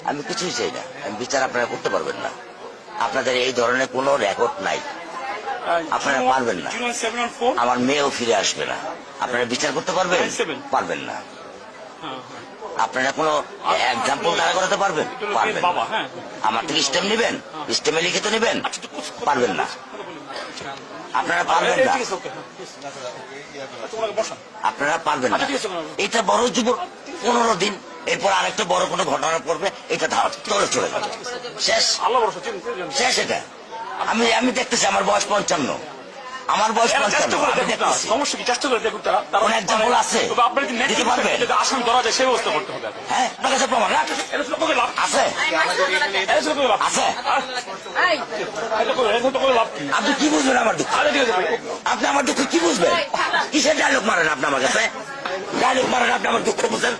আমি কিছুই চাই না, আমি বিচার আপনারা করতে পারবেন না। আপনাদের এই ধরনের কোনো রেকর্ড নাই, আপনারা পারবেন না। আমার মেয়েও ফিরে আসবে না। আপনারা বিচার করতে পারবেন? পারবেন না। আপনারা কোনো এক্সাম্পল দাঁড়া করাতে পারবেন? পারবেন না। আমার থেকে স্টেম নেবেন, স্টেমে লিখিত নেবেন? পারবেন না। আপনারা পারবেন না, আপনারা পারবেন না। এটা বড় যুব 15 দিন, এরপর আরেকটা বড় কোনো ঘটনা পড়বে, এটা ধরে চলে যাবে, শেষ শেষ। এটা আমি দেখতেছি, আমার বয়স 55, আমার বয়স 55। সমস্যা কি? চেষ্টা করে দেখুন। কোন এক্সাম্পল আছে দিতে পারবেন? আসাম ধরা যায় সেই ব্যবস্থা করতে হবে। হ্যাঁ, আপনার কাছে প্রমাণ আছে? আছে? আপনি কি বুঝবেন আমার দুঃখ? আপনি আমার দুঃখ কি বুঝবেন? কিসের ডায়লগ মারেন আপনি আমার কাছে? ডায়লগ মারেন আপনি আমার দুঃখ বুঝেন?